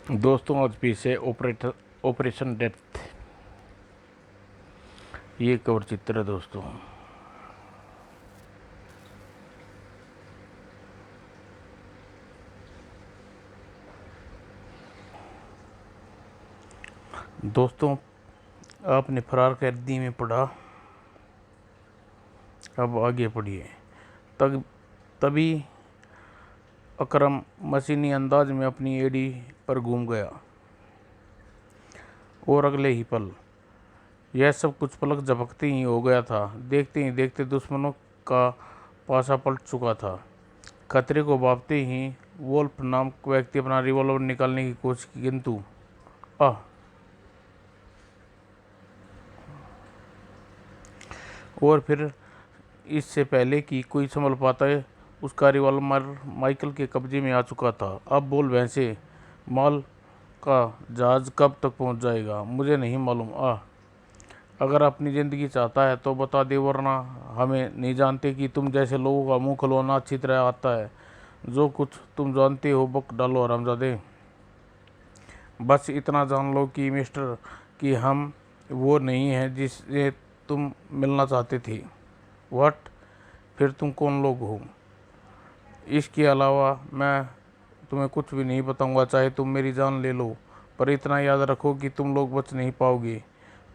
दोस्तों आज फिर से ऑपरेशन डेप्थ ये कवर चित्र है दोस्तों। दोस्तों आपने फरार कैदी में पढ़ा, अब आगे पढ़िए। तब तभी अकरम मशीनी अंदाज में अपनी एड़ी पर घूम गया और अगले ही पल यह सब कुछ पलक झपकते ही हो गया था। देखते ही देखते दुश्मनों का पासा पलट चुका था। खतरे को भांपते ही वोल्फ नामक व्यक्ति अपना रिवॉल्वर निकालने की कोशिश की, किंतु आह और फिर इससे पहले कि कोई संभल पाता है, उसका रिवॉल्वर माइकल के कब्जे में आ चुका था। अब बोल भैंसे, माल का जहाज कब तक पहुंच जाएगा मुझे नहीं मालूम। अगर अपनी ज़िंदगी चाहता है तो बता दे, वरना हमें नहीं जानते कि तुम जैसे लोगों का मुंह खुलवाना अच्छी तरह आता है। जो कुछ तुम जानते हो बक डालो हरामजादे। बस इतना जान लो कि मिस्टर कि हम वो नहीं हैं जिससे तुम मिलना चाहते थे। व्हाट? फिर तुम कौन लोग हो? इसके अलावा मैं तुम्हें कुछ भी नहीं बताऊंगा, चाहे तुम मेरी जान ले लो। पर इतना याद रखो कि तुम लोग बच नहीं पाओगे।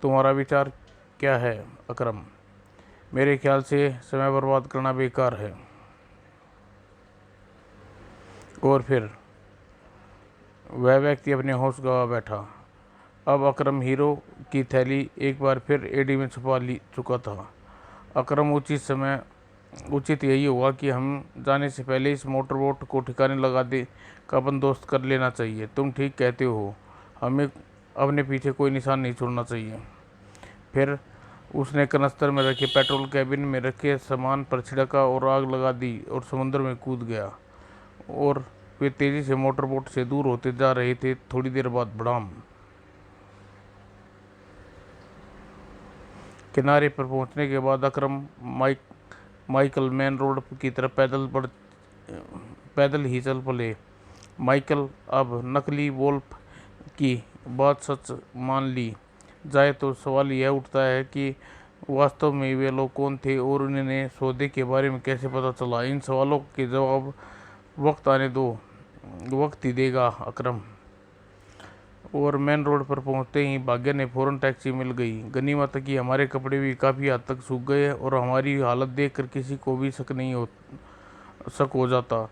तुम्हारा विचार क्या है अकरम? मेरे ख्याल से समय बर्बाद करना बेकार है। और फिर वह व्यक्ति अपने होश गंवा बैठा। अब अकरम हीरो की थैली एक बार फिर एडी में छुपा ली चुका था। अकरम उचित यही होगा कि हम जाने से पहले इस मोटर बोट को ठिकाने लगा दे का बंदोबस्त कर लेना चाहिए। तुम ठीक कहते हो, हमें अपने पीछे कोई निशान नहीं छोड़ना चाहिए। फिर उसने कनस्तर में रखे पेट्रोल कैबिन में रखे सामान पर छिड़का और आग लगा दी और समुद्र में कूद गया। और वे तेजी से मोटर बोट से दूर होते जा रहे थे। थोड़ी देर बाद भड़ाम। किनारे पर पहुंचने के बाद अकरम माइकल मेन रोड की तरफ पैदल ही चल पड़े। माइकल अब नकली वोल्फ की बात सच मान ली जाए तो सवाल यह उठता है कि वास्तव में वे लोग कौन थे और उन्हें सौदे के बारे में कैसे पता चला। इन सवालों के जवाब वक्त आने दो, वक्त ही देगा अकरम। और मेन रोड पर पहुंचते ही भाग्य ने फौरन टैक्सी मिल गई। गनीमत कि हमारे कपड़े भी काफ़ी हद तक सूख गए और हमारी हालत देखकर किसी को भी शक हो जाता।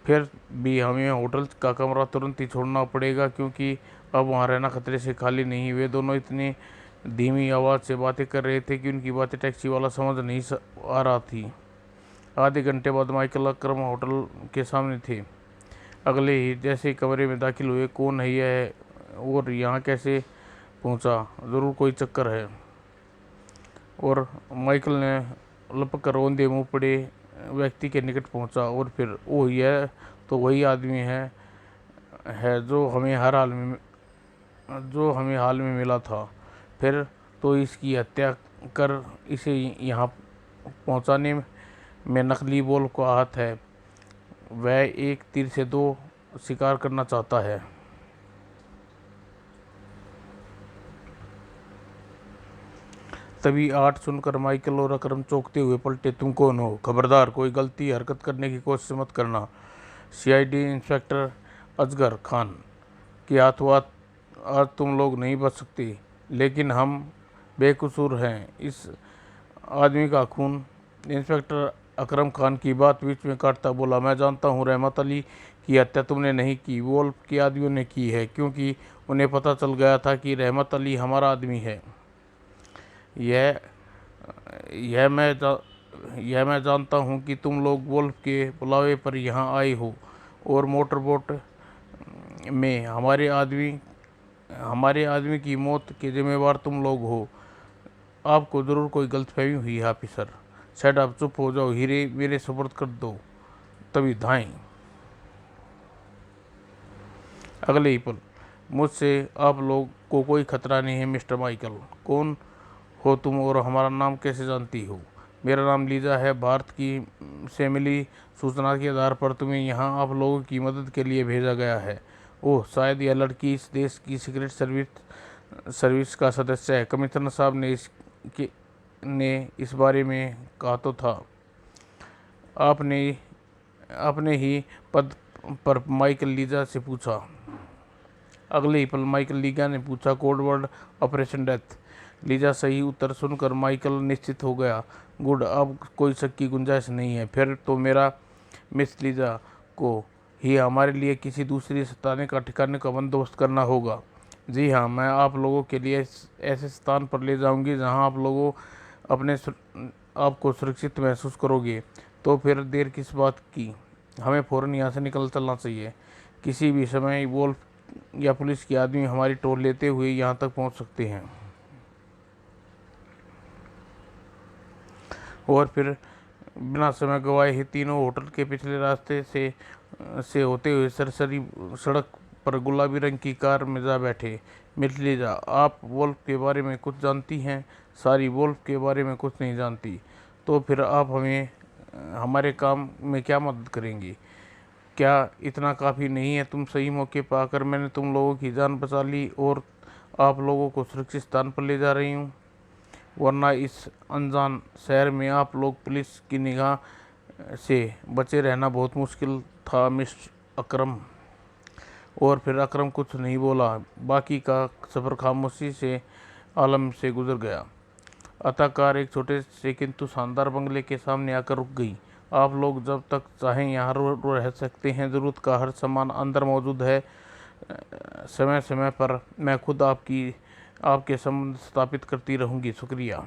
फिर भी हमें होटल का कमरा तुरंत ही छोड़ना पड़ेगा, क्योंकि अब वहाँ रहना खतरे से खाली नहीं। वे दोनों इतनी धीमी आवाज़ से बातें कर रहे थे कि उनकी बातें टैक्सी वाला समझ नहीं आ रहा थी। आधे घंटे बाद माइकल अकरम होटल के सामने थे। अगले ही जैसे कमरे में दाखिल हुए, कौन है यह और यहाँ कैसे पहुँचा? ज़रूर कोई चक्कर है। और माइकल ने लपक कर औंधे मुँह पड़े व्यक्ति के निकट पहुंचा। और फिर ओह, यह तो वही आदमी है जो हमें हाल में मिला था। फिर तो इसकी हत्या कर इसे यहाँ पहुंचाने में नकली बोल का हाथ है। वह एक तीर से दो शिकार करना चाहता है। तभी आठ सुनकर माइकल और अकरम चौंकते हुए पलटे। तुम कौन हो? खबरदार, कोई गलती हरकत करने की कोशिश मत करना। सीआईडी इंस्पेक्टर असगर खान के हाथों आज तुम लोग नहीं बच सकते। लेकिन हम बेकसूर हैं। इस आदमी का खून। इंस्पेक्टर अकरम खान की बात बीच में काटता बोला, मैं जानता हूँ रहमत अली की हत्या तुमने नहीं की, वोल्फ के आदमियों ने की है, क्योंकि उन्हें पता चल गया था कि रहमत अली हमारा आदमी है। यह यह मैं जा, यह मैं जानता हूँ कि तुम लोग वोल्फ के बुलावे पर यहाँ आए हो और मोटर बोट में हमारे आदमी की मौत के जिम्मेवार तुम लोग हो। आपको ज़रूर कोई गलतफहमी हुई है ऑफिसर। सेट आप चुप हो जाओ, हीरे मेरे सुपुर्द कर दो। तभी धाएं। अगले ही पल, मुझसे आप लोग को कोई खतरा नहीं है मिस्टर माइकल। कौन हो तुम और हमारा नाम कैसे जानती हो? मेरा नाम लीजा है। भारत की से मिली सूचना के आधार पर तुम्हें यहाँ आप लोगों की मदद के लिए भेजा गया है। ओह, शायद यह लड़की इस देश की सीक्रेट सर्विस का सदस्य है। कमिश्नर साहब ने इस बारे में कहा तो था। आपने अपने ही पद पर माइकल लीजा से पूछा। अगले ही पल माइकल लीजा ने पूछा, code word operation death. Lisa सही उत्तर सुनकर माइकल निश्चित हो गया। गुड, अब कोई शक की गुंजाइश नहीं है। फिर तो मेरा मिस लीजा को ही हमारे लिए किसी दूसरी स्थान का ठिकाने का बंदोबस्त करना होगा। जी हाँ, मैं आप लोगों के लिए ऐसे स्थान पर ले जाऊंगी जहां आप लोगों अपने आपको सुरक्षित महसूस करोगे। तो फिर देर किस बात की, हमें फ़ौरन यहाँ से निकल चलना चाहिए। किसी भी समय वोल्फ या पुलिस के आदमी हमारी टोल लेते हुए यहाँ तक पहुँच सकते हैं। और फिर बिना समय गवाए ही तीनों होटल के पिछले रास्ते से होते हुए सरसरी सड़क पर गुलाबी रंग की कार में जा बैठे। मिस लीजा, आप वोल्फ के बारे में कुछ जानती हैं? सारी वोल्फ के बारे में कुछ नहीं जानती। तो फिर आप हमें हमारे काम में क्या मदद करेंगी? क्या इतना काफ़ी नहीं है? तुम सही मौके पर आकर मैंने तुम लोगों की जान बचा ली और आप लोगों को सुरक्षित स्थान पर ले जा रही हूँ, वरना इस अनजान शहर में आप लोग पुलिस की निगाह से बचे रहना बहुत मुश्किल था मिस्टर अकरम। और फिर अकरम कुछ नहीं बोला। बाकी का सफ़र खामोशी से आलम से गुजर गया। अतः कार एक छोटे से किंतु शानदार बंगले के सामने आकर रुक गई। आप लोग जब तक चाहें यहाँ रह सकते हैं। ज़रूरत का हर सामान अंदर मौजूद है। समय समय पर मैं खुद आपके संबंध स्थापित करती रहूँगी। शुक्रिया।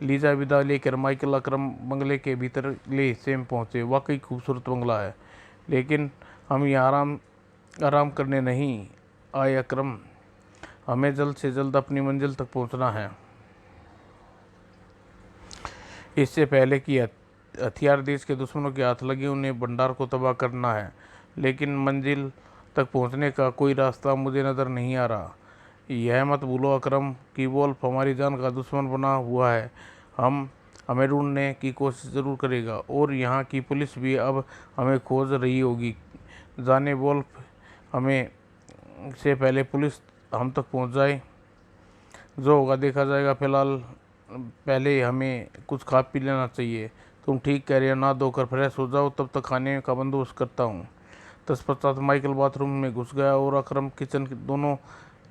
लीजा विदा लेकर माइकल अकरम बंगले के भीतर ले हिस्से में पहुँचे। वाकई खूबसूरत बंगला है, लेकिन हम यहाँ आराम करने नहीं आए अकरम। हमें जल्द से जल्द अपनी मंजिल तक पहुँचना है। इससे पहले कि हथियार देश के दुश्मनों के हाथ लगे, उन्हें भंडार को तबाह करना है। लेकिन मंजिल तक पहुंचने का कोई रास्ता मुझे नज़र नहीं आ रहा। यह मत भूलो अकरम कि वोल्फ हमारी जान का दुश्मन बना हुआ है। हमें ढूंढने की कोशिश ज़रूर करेगा और यहाँ की पुलिस भी अब हमें खोज रही होगी। जाने वोल्फ हमें से पहले पुलिस हम तक पहुँच जाए। जो होगा देखा जाएगा। फिलहाल पहले हमें कुछ खा पी लेना चाहिए। तुम ठीक कह रहे हो, ना धोकर फ्रेश हो जाओ, तब तक खाने का बंदोबस्त करता हूँ। तत्पश्चात माइकल बाथरूम में घुस गया और अकरम किचन। दोनों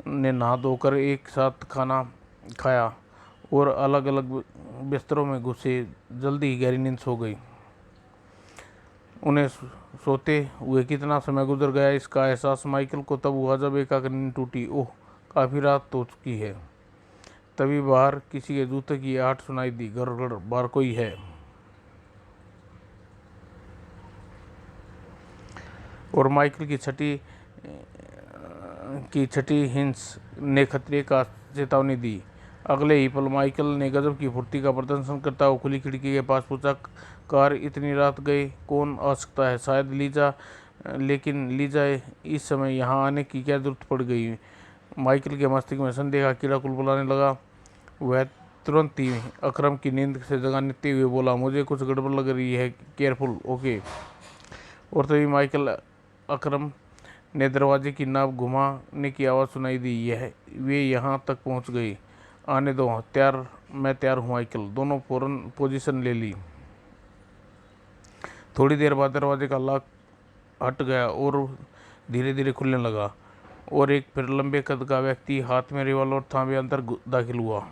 ने नहा धोकर एक साथ खाना खाया और अलग अलग बिस्तरों में घुसे। जल्दी ही गहरी नींद सो गई। उन्हें सोते हुए कितना समय गुजर गया, इसका एहसास माइकल को तब हुआ जब एकाएक नींद टूटी। ओह, काफ़ी रात हो चुकी है। तभी बाहर किसी के जूते की आहट सुनाई दी। गड़गड़, बाहर कोई है। और माइकल की छठी हिंस ने खतरे का चेतावनी दी। अगले ही पल माइकल ने गजब की फुर्ती का प्रदर्शन करता हुआ खुली खिड़की के पास पूछा, कार इतनी रात गए कौन आ सकता है? शायद लीजा। लेकिन लीजा इस समय यहाँ आने की क्या जरूरत पड़ गई? माइकल के मस्तिष्क में संदेह का कीड़ा कुलबुलाने लगा। वह तुरंत ही अकरम की नींद से जगाते हुए बोला, मुझे कुछ गड़बड़ लग रही है, केयरफुल, ओके। और तभी माइकल अकरम ने दरवाजे की नाप घुमाने की आवाज़ सुनाई दी। वे यहाँ तक पहुँच गए। आने दो, मैं तैयार हूँ माइकल। दोनों फौरन पोजीशन ले ली। थोड़ी देर बाद दरवाजे का लॉक हट गया और धीरे धीरे खुलने लगा और एक फिर लंबे कद का व्यक्ति हाथ में रिवॉल्वर थामे अंदर दाखिल हुआ।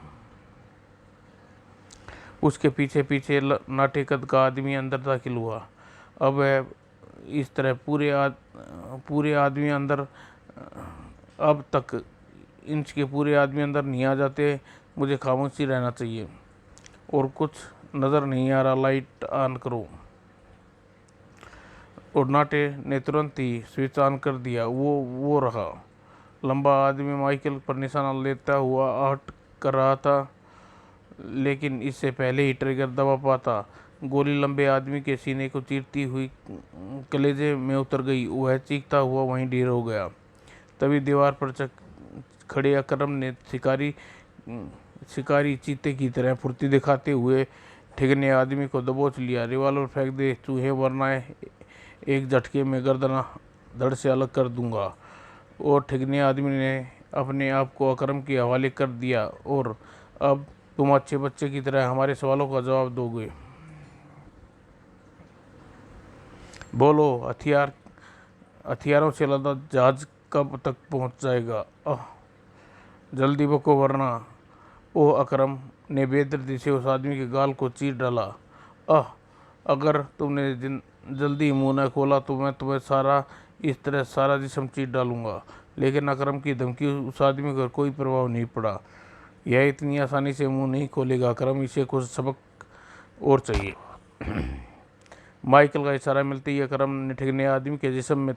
उसके पीछे पीछे नाटे कद का आदमी अंदर दाखिल हुआ। अब इस तरह पूरे आदमी अंदर, अब तक इंच के पूरे आदमी अंदर नहीं आ जाते। मुझे खामोशी रहना चाहिए और कुछ नज़र नहीं आ रहा, लाइट ऑन करो। और नाटे ने तुरंत ही स्विच ऑन कर दिया। वो रहा। लंबा आदमी माइकल पर निशाना लेता हुआ आहट कर रहा था, लेकिन इससे पहले ही ट्रिगर दबा पाता, गोली लंबे आदमी के सीने को चीरती हुई कलेजे में उतर गई। वह चीखता हुआ वहीं ढेर हो गया। तभी दीवार पर खड़े अकरम ने शिकारी चीते की तरह फुर्ती दिखाते हुए ठिगने आदमी को दबोच लिया। रिवॉल्वर फेंक दे चूहे, वरना एक झटके में गर्दन धड़ से अलग कर दूंगा। और ठगने आदमी ने अपने आप को अकरम के हवाले कर दिया। और अब तुम अच्छे बच्चे की तरह हमारे सवालों का जवाब दोगे। बोलो, हथियारों से लदा जहाज कब तक पहुंच जाएगा? जल्दी बको वरना। ओह, अकरम ने बेदर्दी से उस आदमी के गाल को चीर डाला। अगर तुमने जल्दी मुंह न खोला तो मैं तुम्हें इस तरह सारा जिस्म चीर डालूंगा। लेकिन अकरम की धमकी उस आदमी पर कोई प्रभाव नहीं पड़ा। यह इतनी आसानी से मुंह नहीं खोलेगा अकरम, इसे कुछ सबक और चाहिए। माइकल का इशारा मिलते ही अकरम ने ठगने आदमी के जिस्म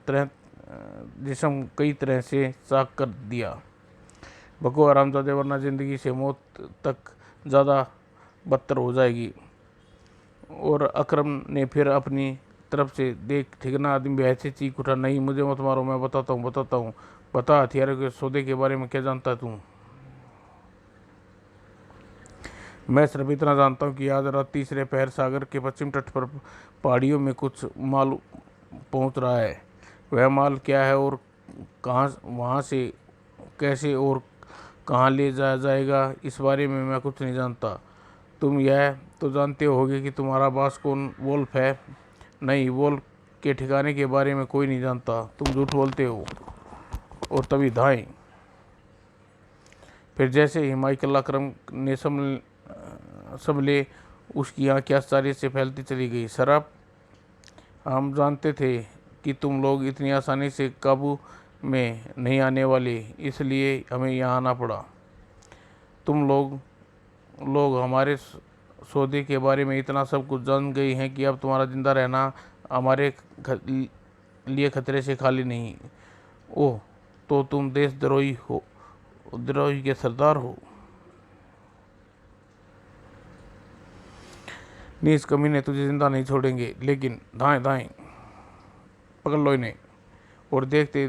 कई तरह से चाक कर दिया। बको हरामजादे, वरना जिंदगी से मौत तक ज़्यादा बदतर हो जाएगी। और अकरम ने फिर अपनी तरफ से देख ठिकाना आदमी भी ऐसे चीख उठा, नहीं मुझे मत मारो, मैं बताता हूँ। बता, हथियारों के सौदे के बारे में क्या जानता है तू? मैं सिर्फ इतना जानता हूँ कि आज रात तीसरे पहर सागर के पश्चिम तट पर पहाड़ियों में कुछ माल पहुँच रहा है। वह माल क्या है और वहाँ से कैसे और कहाँ ले जाया जाएगा, इस बारे में मैं कुछ नहीं जानता। तुम यह तो जानते होगे कि तुम्हारा बॉस कौन वोल्फ है? नहीं, वोल्फ के ठिकाने के बारे में कोई नहीं जानता। तुम झूठ बोलते हो। और तभी धाएं। फिर जैसे ही माइकल अकरम ने संभले, उसकी आंखें आश्चर्य से फैलती चली गई। शराब, हम जानते थे कि तुम लोग इतनी आसानी से काबू में नहीं आने वाले, इसलिए हमें यहाँ आना पड़ा। तुम लोग हमारे सौदे के बारे में इतना सब कुछ जान गई हैं कि अब तुम्हारा जिंदा रहना हमारे लिए खतरे से खाली नहीं। ओह, तो तुम देशद्रोही के सरदार हो। नीच कमीने, तुझे जिंदा नहीं छोड़ेंगे। लेकिन दाएं पकड़ लो इन्हें। और देखते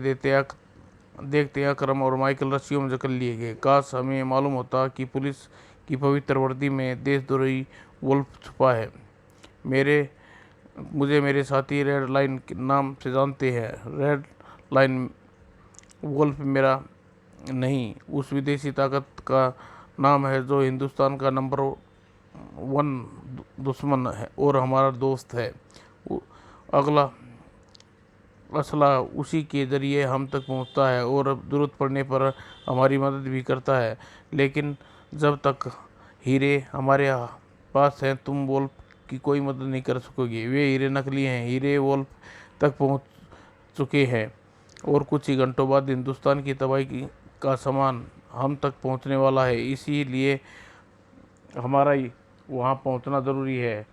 अकरम और माइकल रस्सियों में जकड़ लिए गए। काश हमें मालूम होता कि पुलिस की पवित्र वर्दी में देशद्रोही वुल्फ छुपा है। मुझे मेरे साथी रेड लाइन के नाम से जानते हैं। रेड लाइन वुल्फ मेरा नहीं, उस विदेशी ताकत का नाम है जो हिंदुस्तान का नंबर 1 दुश्मन है और हमारा दोस्त है। अगला असला उसी के ज़रिए हम तक पहुंचता है और ज़रूरत पड़ने पर हमारी मदद भी करता है। लेकिन जब तक हीरे हमारे पास हैं, तुम वोल्फ की कोई मदद नहीं कर सकोगे। वे हीरे नकली हैं। हीरे वोल्फ तक पहुंच चुके हैं और कुछ ही घंटों बाद हिंदुस्तान की तबाही का सामान हम तक पहुंचने वाला है। इसीलिए हमारा वहां पहुंचना ज़रूरी है।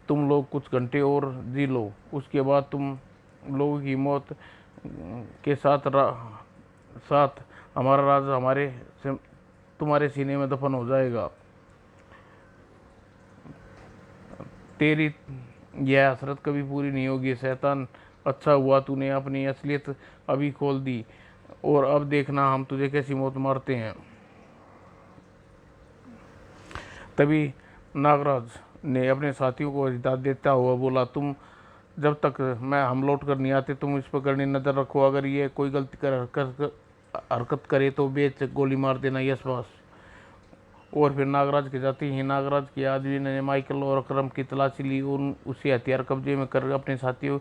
तुम लोग कुछ घंटे और जी लो, उसके बाद तुम लोगों की मौत के साथ हमारा राज तुम्हारे सीने में दफन हो जाएगा। तेरी यह हसरत कभी पूरी नहीं होगी शैतान। अच्छा हुआ तूने अपनी असलियत अभी खोल दी, और अब देखना हम तुझे कैसी मौत मारते हैं। तभी नागराज ने अपने साथियों को हिदायत देता हुआ बोला, तुम जब तक हम लौट कर नहीं आते, तुम इस पर करनी नज़र रखो। अगर ये कोई गलती हरकत करे तो बेच गोली मार देना। Yes boss. और फिर नागराज के जाते ही नागराज के आदमी ने माइकल और अकरम की तलाशी ली और उसे हथियार कब्जे में कर अपने साथियों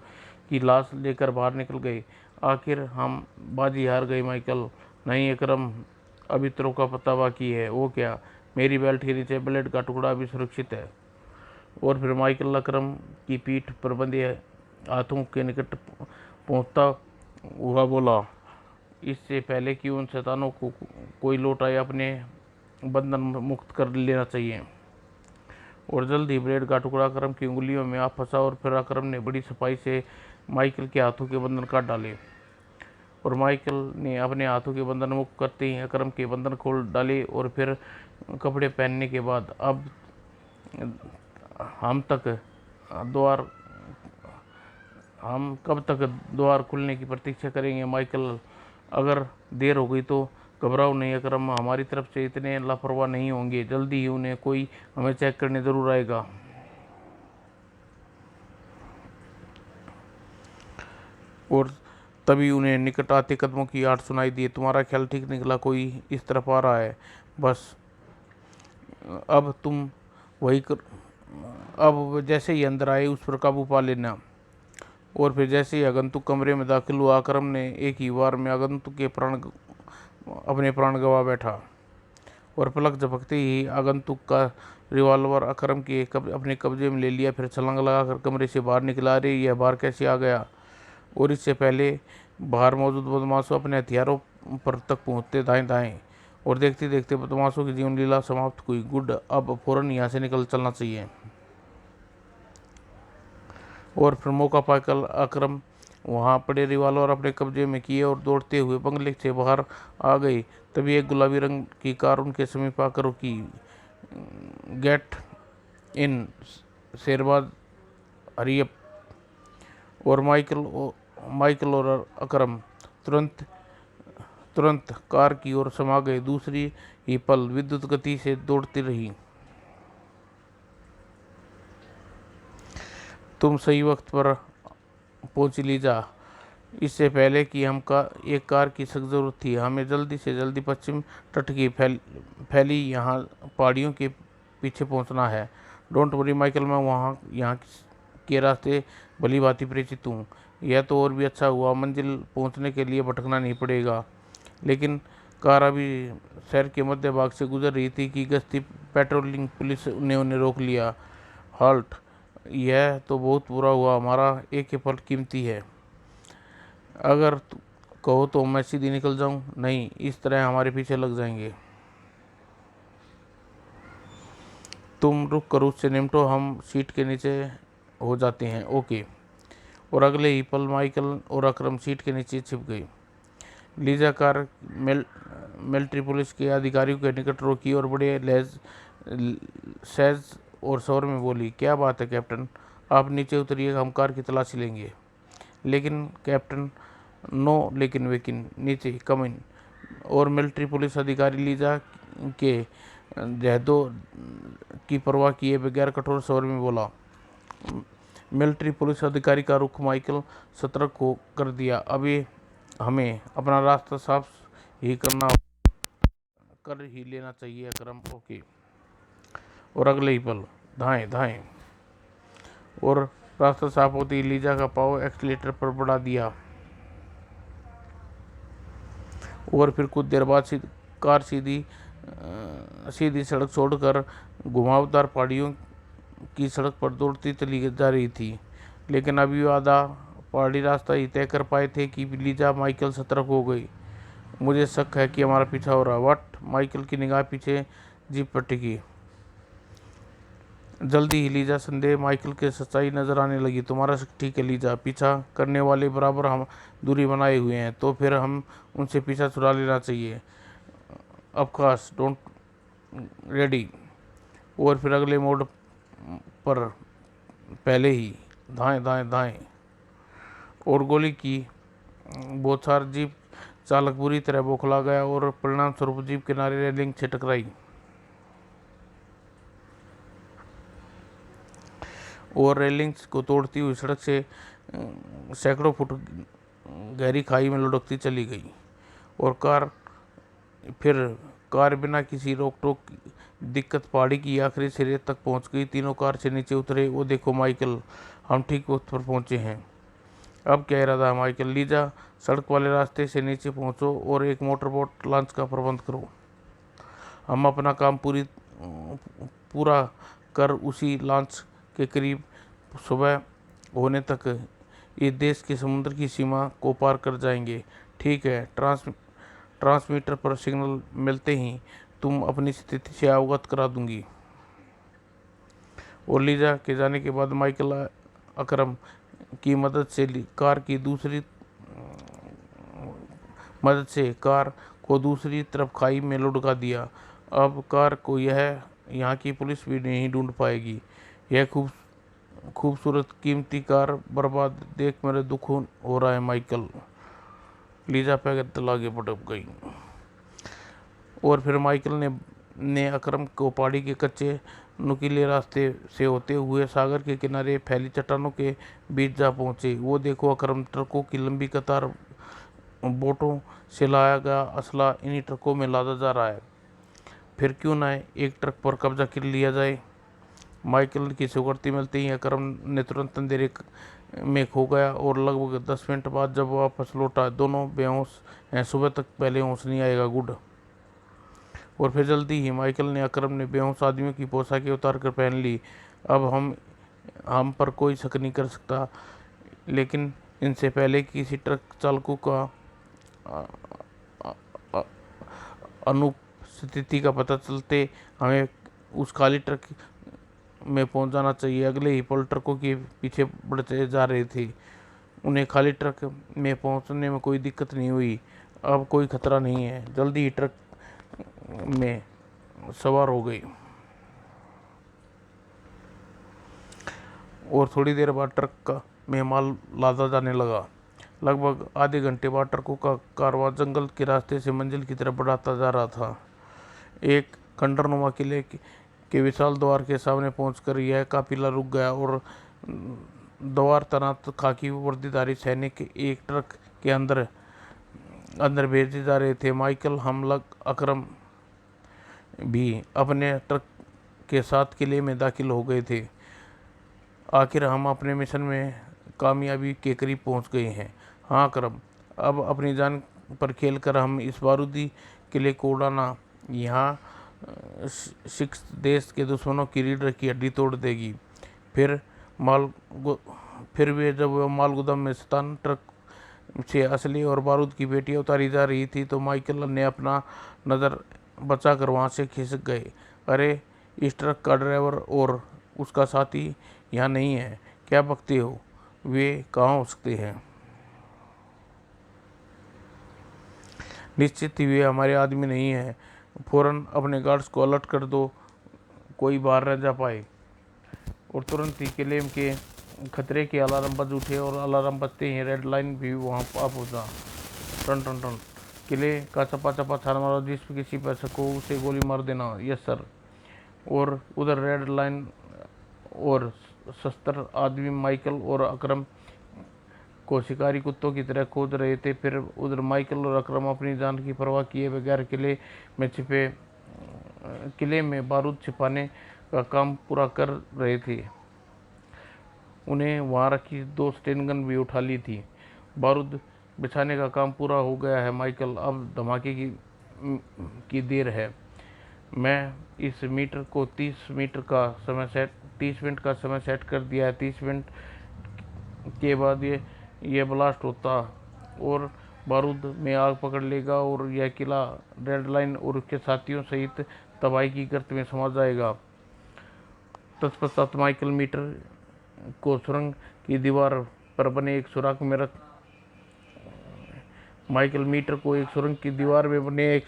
की लाश लेकर बाहर निकल गए। आखिर हम बाजी हार गए माइकल। नहीं अकरम, अभी त्रों का पता बाकी है। वो क्या? मेरी बेल्ट के नीचे ब्लेड का टुकड़ा अभी सुरक्षित है। और फिर माइकल अकरम की पीठ पर बंधे हाथों के निकट पहुंचता हुआ बोला, इससे पहले कि उन शैतानों को कोई लौट आए, अपने बंधन मुक्त कर लेना चाहिए। और जल्द ही ब्लेड का टुकड़ा अकरम की उंगलियों में आ फंसा और फिर अकरम ने बड़ी सफाई से माइकल के हाथों के बंधन काट डाले। और माइकल ने अपने हाथों के बंधन मुक्त करते ही अकरम के बंधन खोल डाले। और फिर कपड़े पहनने के बाद अब हम कब तक द्वार खुलने की प्रतीक्षा करेंगे माइकल? अगर देर हो गई तो घबराओ नहीं अकरम, हमारी तरफ से इतने लापरवाह नहीं होंगे। जल्दी ही उन्हें कोई हमें चेक करने ज़रूर आएगा। और तभी उन्हें निकट आते कदमों की आहट सुनाई दी। तुम्हारा ख्याल ठीक निकला, कोई इस तरफ आ रहा है। बस अब तुम वही कर, अब जैसे ही अंदर आए उस पर काबू पा लेना। और फिर जैसे ही आगंतुक कमरे में दाखिल हुआ, अकरम ने एक ही बार में आगंतुक के अपने प्राण गंवा बैठा। और पलक झपकते ही आगंतुक का रिवॉल्वर अकरम के अपने कब्जे में ले लिया। फिर छलांग लगाकर कमरे से बाहर निकला। अरे यह बाहर कैसे आ गया? और इससे पहले बाहर मौजूद बदमाशों अपने हथियारों पर तक पहुंचते दाएं दाएं। और देखते देखते बदमाशों की जीवन लीला समाप्त हुई। गुड, अब फौरन यहाँ से निकल चलना चाहिए। और फिर मौका पाकर अकरम वहाँ पड़े रिवॉल्वर अपने कब्जे में किए और दौड़ते हुए बंगले से बाहर आ गए। तभी एक गुलाबी रंग की कार उनके समीप आकर रुकी। गेट इन, शेरबाज, हरियप। और माइकल और अकरम तुरंत तुरंत कार की ओर समा गए। दूसरी ही पल विद्युत गति से दौड़ती रही। तुम सही वक्त पर पहुंच लीजा। इससे पहले कि एक कार की सख्त जरूरत थी। हमें जल्दी से जल्दी पश्चिम तट की फैली यहाँ पहाड़ियों के पीछे पहुंचना है। डोंट वरी माइकल, मैं यहाँ के रास्ते भली भांति परिचित हूँ। यह तो और भी अच्छा हुआ, मंजिल पहुँचने के लिए भटकना नहीं पड़ेगा। लेकिन कार अभी शहर के मध्य भाग से गुजर रही थी कि गश्ती पेट्रोलिंग पुलिस ने उन्हें रोक लिया। हाल्ट, यह तो बहुत बुरा हुआ, हमारा एक पल कीमती है। अगर कहो तो मैं सीधी निकल जाऊं? नहीं, इस तरह हमारे पीछे लग जाएंगे। तुम रुक कर उससे निपटो, हम सीट के नीचे हो जाते हैं। ओके। और अगले ही पल माइकल और अकरम सीट के नीचे छिप गई। लीजा कार मिलिट्री पुलिस के अधिकारियों के निकट रोकी और बड़े सहज और शोर में बोली, क्या बात है कैप्टन, आप नीचे उतरिए, हम कार की तलाशी लेंगे। लेकिन कैप्टन, नो लेकिन नीचे कम इन। और मिलिट्री पुलिस अधिकारी लीजा के जहदों की परवाह किए बगैर कठोर स्वर में बोला। मिलिट्री पुलिस अधिकारी का रुख माइकल सतर्क हो कर दिया। अभी हमें अपना रास्ता साफ ही कर ही लेना चाहिए अकरम। ओके। और अगले ही पल धाएं धाएं। और रास्ता साफ होते ही लीजा का पाँव एक्सीलेटर पर बढ़ा दिया। और फिर कुछ देर बाद कार सीधी सड़क छोड़कर घुमावदार पहाड़ियों की सड़क पर दौड़ती चली जा रही थी। लेकिन अभी आधा पहाड़ी रास्ता ही तय कर पाए थे कि लीजा माइकल सतर्क हो गई। मुझे शक है कि हमारा पीछा हो रहा। व्हाट? माइकल की निगाह पीछे जीप पर टिकी। जल्दी ही लीजा संदेह माइकल के सच्चाई नजर आने लगी। तुम्हारा शक ठीक है लीजा, पीछा करने वाले बराबर हम दूरी बनाए हुए हैं, तो फिर हम उनसे पीछा छुड़ा लेना चाहिए। Of course, don't ready. और फिर अगले मोड़ पर पहले ही दाएं दाएं दाएं। और गोली की बौछार जीप चालक बुरी तरह बौखला गया और परिणाम स्वरूप जीप किनारे रेलिंग से टकराई। और रेलिंग्स को तोड़ती हुई सड़क से सैकड़ों फुट गहरी खाई में लुढ़कती चली गई। और कार बिना किसी रोक टोक दिक्कत पहाड़ी की आखिरी सिरे तक पहुंच गई। तीनों कार से नीचे उतरे। वो देखो माइकल, हम ठीक वक्त पर पहुंचे हैं। अब क्या इरादा है माइकल? लीजा, सड़क वाले रास्ते से नीचे पहुंचो और एक मोटर बोट लॉन्च का प्रबंध करो। हम अपना काम पूरा कर उसी लॉन्च के करीब सुबह होने तक इस देश के समुद्र की सीमा को पार कर जाएंगे। ठीक है। ट्रांसमीटर पर सिग्नल मिलते ही तुम अपनी स्थिति से अवगत करा दूंगी। और लीजा के जाने के बाद माइकल अकरम की मदद से कार को दूसरी तरफ खाई में लुढ़का दिया। अब कार को यहाँ की पुलिस भी नहीं ढूंढ पाएगी। यह खूबसूरत कीमती कार बर्बाद देख मेरे दुख हो रहा है माइकल। लीजा पैदल आगे बढ़ गई। और फिर माइकल ने अकरम को पहाड़ी के कच्चे नुकीले रास्ते से होते हुए सागर के किनारे फैली चट्टानों के बीच जा पहुंचे। वो देखो अकरम, ट्रकों की लंबी कतार बोटों से लाया गया असला इन्हीं ट्रकों में लादा जा रहा है। फिर क्यों ना एक ट्रक पर कब्जा कर लिया जाए। माइकल की स्वीकृति मिलते ही अकरम ने तुरंत अंधेरे में खो गया और लगभग 10 मिनट बाद जब वापस लौटा दोनों बेहोश हैं, सुबह तक पहले होश नहीं आएगा। गुड। और फिर जल्दी ही माइकल ने अकरम ने बेहोश आदमियों की पोशाकें उतार कर पहन ली। अब हम पर कोई शक नहीं कर सकता, लेकिन इनसे पहले किसी ट्रक चालकों का अनुपस्थिति का पता चलते हमें उस खाली ट्रक में पहुंच जाना चाहिए। अगले ही पल ट्रकों के पीछे बढ़ते जा रहे थे। उन्हें खाली ट्रक में पहुंचने में कोई दिक्कत नहीं हुई। अब कोई खतरा नहीं है। जल्दी ही ट्रक में सवार हो गई और थोड़ी देर बाद ट्रक में माल लादा जाने लगा। लगभग आधे घंटे बाद ट्रकों का कारवां जंगल के रास्ते से मंजिल की तरफ बढ़ाता जा रहा था। एक खंडरनुमा किले के विशाल द्वार के सामने पहुंचकर यह काफिला रुक गया और द्वार तैनात खाकी वर्दीधारी सैनिक एक ट्रक के अंदर भेजे जा रहे थे। माइकल, हमला, अकरम भी अपने ट्रक के साथ किले में दाखिल हो गए थे। आखिर हम अपने मिशन में कामयाबी के करीब पहुंच गए हैं। हाँ अकरम, अब अपनी जान पर खेल कर हम इस बारूदी किले को उड़ाना। यहाँ सिक्स देश के दुश्मनों की रीढ़ की हड्डी तोड़ देगी। फिर जब वह माल गोदाम में शैतान ट्रक से असली और बारूद की पेटियां उतारी जा रही थी तो माइकल ने अपना नज़र बचाकर वहां से खिसक गए। अरे, इस ट्रक का ड्राइवर और उसका साथी यहाँ नहीं है। क्या बकते हो? वे कहाँ हो सकते हैं? निश्चित ही वे हमारे आदमी नहीं है। फौरन अपने गार्ड्स को अलर्ट कर दो, कोई बाहर न जा पाए। और तुरंत ही किले के खतरे के अलार्म बज उठे और अलार्म बजते ही रेड लाइन भी वहां आ पहुंचा। टन टन टन। किले का चपा चपा छान मारो, जिस पर किसी पर शक हो उसे गोली मार देना। Yes sir. और उधर रेड लाइन और शस्त्र आदमी माइकल और अकरम को शिकारी कुत्तों की तरह खोज रहे थे। फिर उधर माइकल और अकरम अपनी जान की परवाह किए बगैर किले में बारूद छिपाने का काम पूरा कर रहे थे। उन्हें वहां रखी 2 स्टेन गन भी उठा ली थी। बारूद बिछाने का काम पूरा हो गया है माइकल, अब धमाके की देर है। मैं इस मीटर को 30 मिनट का समय सेट कर दिया है। 30 मिनट के बाद ये ब्लास्ट होता और बारूद में आग पकड़ लेगा और यह किला रेड लाइन और उसके साथियों सहित तबाही की गर्त में समा जाएगा। तत्पश्चात माइकल मीटर को सुरंग की दीवार पर बने एक सुराख में रख माइकल मीटर को एक सुरंग की दीवार में बने एक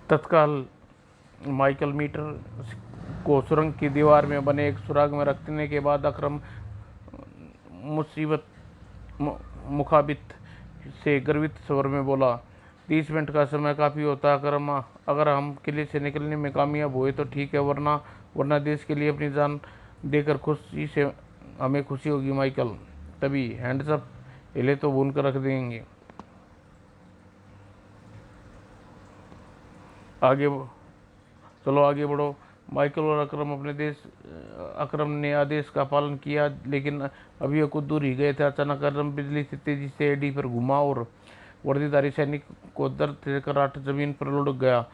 तत्काल माइकल मीटर को सुरंग की दीवार में बने एक सुराग में रखने के बाद अकरम मुखाबित से गर्वित स्वर में बोला, 30 मिनट का समय काफ़ी होता है अकरम। अगर हम किले से निकलने में कामयाब हुए तो ठीक है, वरना देश के लिए अपनी जान देकर खुशी से हमें खुशी होगी माइकल। तभी हैंड्स अप हिले तो भून कर रख देंगे। चलो आगे बढ़ो। माइकल और अकरम ने आदेश का पालन किया, लेकिन अभी कुछ दूर ही गए थे अचानक अकरम बिजली से तेजी से एडी पर घुमा और वर्दीधारी सैनिक को दर्द से कराट जमीन पर लुढ़क गया।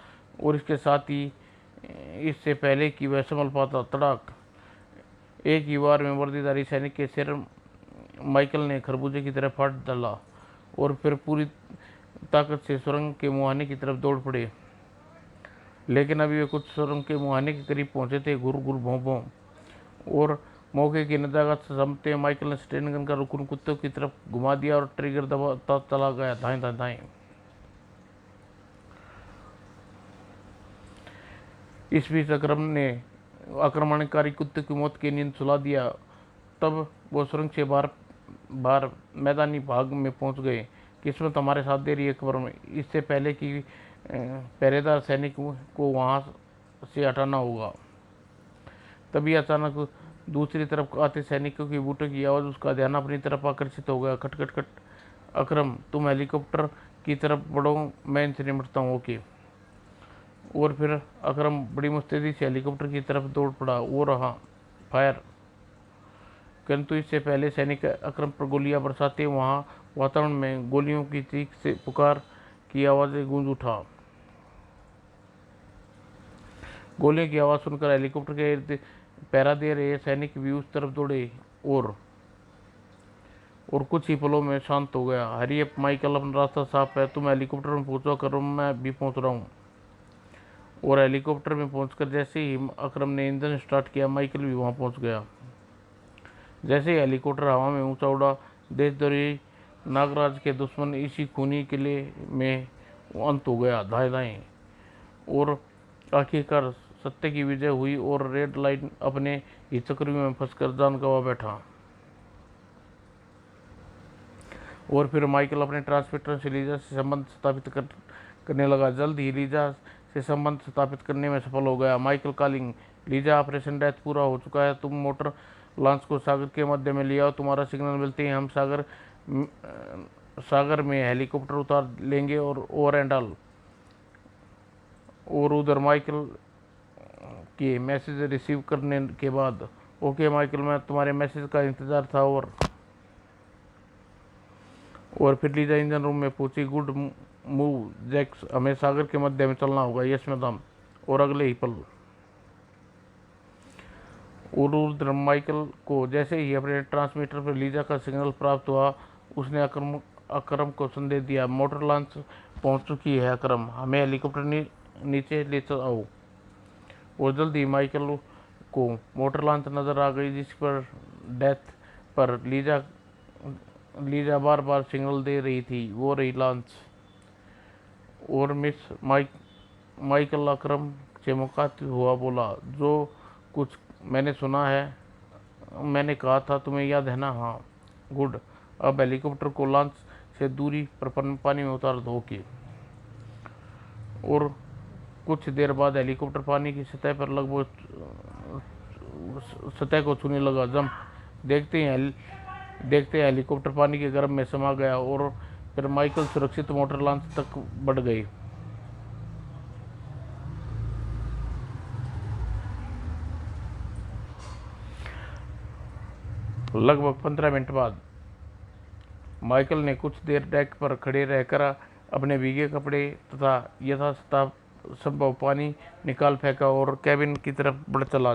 और इसके साथ ही इससे पहले कि वह संभल पाता, तड़ाक, एक ही बार में वर्दीधारी सैनिक के सिर माइकल ने खरबूजे की तरह फाड़ डाला और फिर पूरी ताकत से सुरंग के मुहाने की तरफ दौड़ पड़े। लेकिन अभी वे कुछ सुरंग के मुहाने के करीब पहुंचे थे, घुर घुर भों भों, और मौके की नजाकत समझते माइकल ने स्टेन गन का रुख उन कुत्तों की तरफ घुमा दिया और ट्रिगर दबाता चला गया, दाएं दाएं दाएं। इस बीच अकरम ने आक्रमणकारी कुत्ते की मौत की नींद सुला दिया। तब वो सुरंग से बाहर मैदानी भाग में पहुंच गए। किस्मत हमारे साथ दे रही है खबर में, इससे पहले कि पहरेदार सैनिक को वहां से हटाना होगा। तभी अचानक दूसरी तरफ आते सैनिकों की बूटों की आवाज़ उसका ध्यान अपनी तरफ आकर्षित हो गया। खट खट खट। अकरम, तुम हेलीकॉप्टर की तरफ बढ़ो, मैं इनसे निपटता हूँ। ओके। और फिर अकरम बड़ी मुस्तैदी से हेलीकॉप्टर की तरफ दौड़ पड़ा। वो रहा फायर। किंतु इससे पहले सैनिक अकरम पर गोलियां बरसाते वहां वातावरण में गोलियों की चीख से पुकार की आवाज़ें गूंज उठा। गोलियों की आवाज़ सुनकर हेलीकॉप्टर के इर्द पहरा दे रहे सैनिक भी उस तरफ दौड़े और कुछ ही पलों में शांत हो गया। हरी अप माइकल, अपना रास्ता साफ है, तुम हेलीकॉप्टर में पहुंचो। कर मैं भी पहुंच रहा हूँ। और हेलीकॉप्टर में पहुंचकर जैसे ही अकरम ने इंजन स्टार्ट किया, माइकल भी वहां पहुंच गया। जैसे ही हेलीकॉप्टर हवा में ऊंचा उड़ा, देशद्रोही नागराज के दुश्मन इसी खूनी किले में अंत हो गया। धाए धाए। और आखिरकार सत्य की विजय हुई और रेड लाइन अपने ही चक्रव्यूह में फंसकर जान गंवा बैठा। और फिर माइकल अपने ट्रांसमीटर से लीजा से संबंध स्थापित करने लगा। जल्द ही लीजा से संबंध स्थापित करने में सफल हो गया। Michael calling, Lisa, operation death पूरा हो चुका है। तुम मोटर लॉन्च को सागर के मध्य में ले आओ। तुम्हारा सिग्नल मिलते ही हम सागर में हेलीकॉप्टर उतार लेंगे और ओवर एंड ऑल। और उधर माइकल के मैसेज रिसीव करने के बाद, ओके माइकल, मैं तुम्हारे मैसेज का इंतज़ार था। और फिर लीजा इंजन रूम में पूछी, गुड मूव जैक्स, हमें सागर के मध्य में चलना होगा। Yes madam. और अगले ही पल उधर माइकल को जैसे ही अपने ट्रांसमीटर पर लीजा का सिग्नल प्राप्त हुआ, उसने अकरम को संदेश दिया, मोटर लॉन्च पहुंच चुकी है अकरम, हमें हेलीकॉप्टर नीचे ले आओ। और जल्द ही माइकल को मोटर लॉन्च नजर आ गई, जिस पर डेथ पर लीजा बार बार सिग्नल दे रही थी। वो रही लॉन्च। और माइकल अकरम से मुखातिब हुआ बोला, जो कुछ मैंने सुना है, मैंने कहा था, तुम्हें याद है ना? हाँ। गुड। अब हेलीकॉप्टर को लॉन्च से दूरी पर पानी में उतार दो। की और कुछ देर बाद हेलीकॉप्टर पानी की सतह पर लगभग सतह को छूने लगा। जंप। देखते ही हेलीकॉप्टर पानी के गर्भ में समा गया और फिर माइकल सुरक्षित मोटर लॉन्च तक बढ़ गई। लगभग 15 मिनट बाद माइकल ने कुछ देर डेक पर खड़े रहकर अपने भीगे कपड़े तथा यथासंभव पानी निकाल फेंका और कैबिन की तरफ बढ़ चला,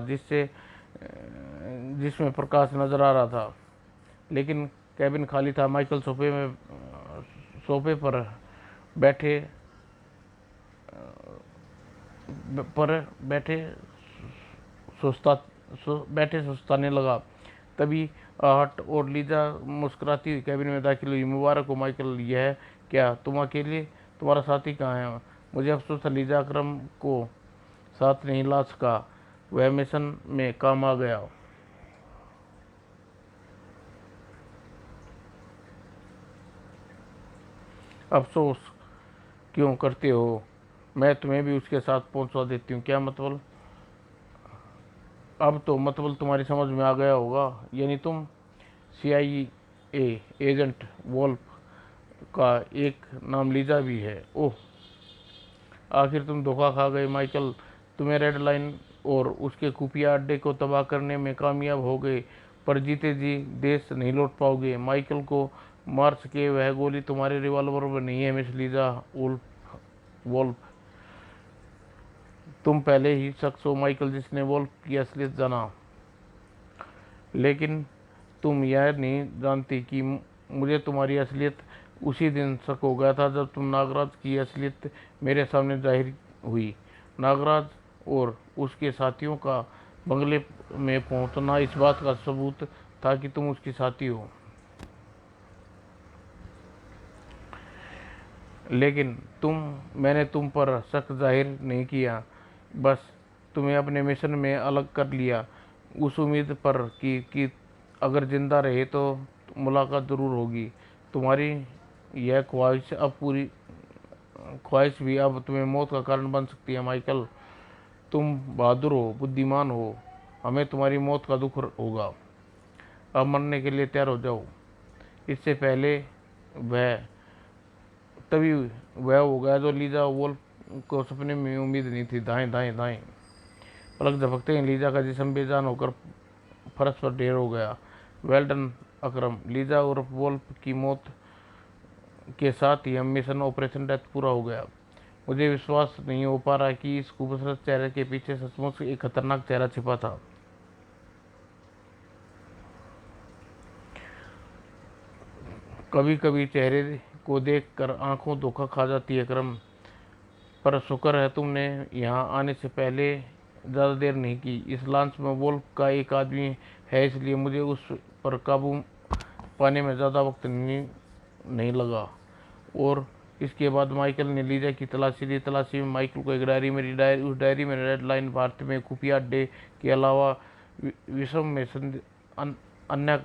जिसमें प्रकाश नजर आ रहा था। लेकिन कैबिन खाली था। माइकल सोफे पर बैठे सुस्ताने लगा। तभी आहट और लीजा मुस्कुराती हुई कैबिन में दाखिल हुई। मुबारक हो माइकल, यह क्या, तुम अकेले? तुम्हारा साथी कहाँ है? मुझे अफसोस है, लीजा अकरम को साथ नहीं ला सका, वह मिशन में काम आ गया। अफसोस क्यों करते हो? मैं तुम्हें भी उसके साथ पहुंचा देती हूँ। क्या मतलब? अब तो मतलब तुम्हारी समझ में आ गया होगा। यानी तुम CIA एजेंट वोल्फ का एक नाम लीजा भी है। ओह, आखिर तुम धोखा खा गए माइकल। तुम्हें रेड लाइन और उसके खुफिया अड्डे को तबाह करने में कामयाब हो गए, पर जीते जी देश नहीं लौट पाओगे। माइकल को मार सके वह गोली तुम्हारे रिवॉल्वर में नहीं है, मिस लीजा वोल्फ। तुम पहले ही शख्स हो माइकल जिसने वोल्फ की असलियत जाना। लेकिन तुम यह नहीं जानती कि मुझे तुम्हारी असलियत उसी दिन शक हो गया था जब तुम नागराज की असलियत मेरे सामने जाहिर हुई। नागराज और उसके साथियों का बंगले में पहुंचना इस बात का सबूत था कि तुम उसकी साथी हो। लेकिन मैंने तुम पर शक जाहिर नहीं किया, बस तुम्हें अपने मिशन में अलग कर लिया, उस उम्मीद पर कि अगर जिंदा रहे तो मुलाकात ज़रूर होगी। तुम्हारी यह ख्वाहिश भी अब तुम्हें मौत का कारण बन सकती है माइकल। तुम बहादुर हो, बुद्धिमान हो, हमें तुम्हारी मौत का दुख होगा। अब मरने के लिए तैयार हो जाओ। इससे पहले वह तभी वह हो गया जो लीजा वोल्फ को सपने में उम्मीद नहीं थी। दाएं दाएं दाएं। पलक झपकते ही लीजा का जिस्म बेजान होकर फर्श पर ढेर हो गया। वेल्डन अकरम। लीजा और वोल्फ की मौत के साथ ही हम मिशन ऑपरेशन डेथ पूरा हो गया। मुझे विश्वास नहीं हो पा रहा कि इस खूबसूरत चेहरे के पीछे सचमुच एक खतरनाक चेहरा छिपा था। कभी कभी चेहरे को देखकर आंखों धोखा खा जाती है करम, पर शुक्र है तुमने यहाँ आने से पहले ज़्यादा देर नहीं की। इस लॉन्च में वोल्फ का एक आदमी है, इसलिए मुझे उस पर काबू पाने में ज़्यादा वक्त नहीं लगा। और इसके बाद माइकल ने लीजा की तलाशी ली। तलाशी में माइकल को एक डायरी मिली। उस डायरी में रेड लाइन भारत में खुफिया अड्डे के अलावा विश्व में अन्य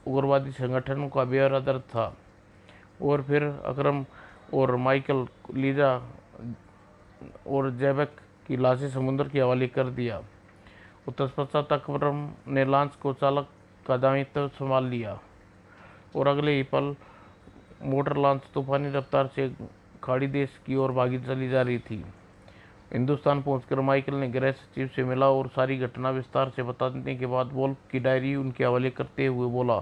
उग्रवादी संगठनों का ब्यौरा दर्ज था। और फिर अकरम और माइकल, लीजा और जैबक की लाशें समुद्र के हवाले कर दिया। और तत्पश्चात अकरम ने लॉन्च को चालक का दायित्व संभाल लिया और अगले ही पल मोटर लॉन्च तूफानी रफ्तार से खाड़ी देश की ओर भागी चली जा रही थी। हिंदुस्तान पहुंचकर माइकल ने गृह सचिव से मिला और सारी घटना विस्तार से बताने के बाद वोल्फ की डायरी उनके हवाले करते हुए बोला,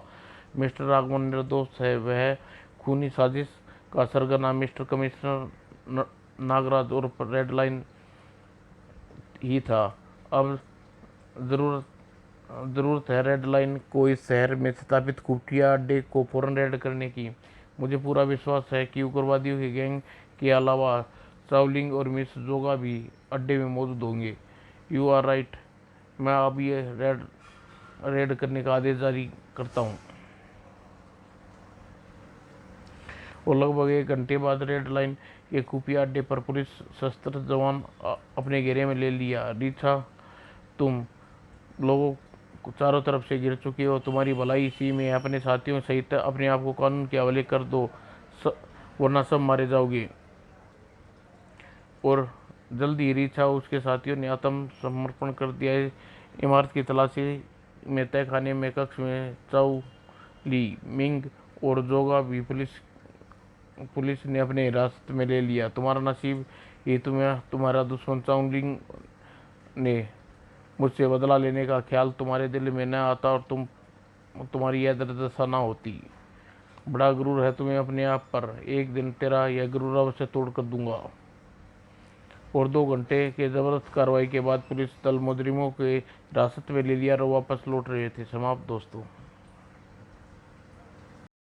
मिस्टर राघवन निर्दोष है। वह खूनी साजिश का सरगना मिस्टर कमिश्नर नागराज और रेड लाइन ही था। अब ज़रूरत है रेड लाइन को इस शहर में स्थापित खुफिया अड्डे को फौरन रेड करने की। मुझे पूरा विश्वास है कि उग्रवादियों के गैंग के अलावा चावलिंग और मिस जोगा भी अड्डे में मौजूद होंगे। You are right. मैं अब ये रेड करने का आदेश जारी करता हूँ। और लगभग 1 घंटे बाद रेड लाइन के खुफिया अड्डे पर पुलिस सशस्त्र जवान अपने घेरे में ले लिया। रीछा, तुम लोगों को चारों तरफ से घिर चुकी हो। तुम्हारी भलाई इसी में। अपने साथियों सहित अपने आप को कानून के हवाले कर दो, वरना सब मारे जाओगे। और जल्द ही रीछा उसके साथियों ने आत्मसमर्पण कर दिया। इमारत की तलाशी में तहखाने में कक्ष में चाउ, ली, मिंग और जोगा भी पुलिस ने अपने हिरासत में ले लिया। तुम्हारा नसीब ही तुम्हारा दुश्मन चाउलिंग ने मुझसे बदला लेने का ख्याल तुम्हारे दिल में न आता और तुम्हारी यह दुर्दशा न होती। बड़ा गुरूर है तुम्हें अपने आप पर। एक दिन तेरा यह गुरूर अवश्य तोड़ कर दूंगा। और 2 घंटे के जबरदस्त कार्रवाई के बाद पुलिस दल मुजरिमों के हिरासत में ले लिया और वापस लौट रहे थे। समाप्त दोस्तों।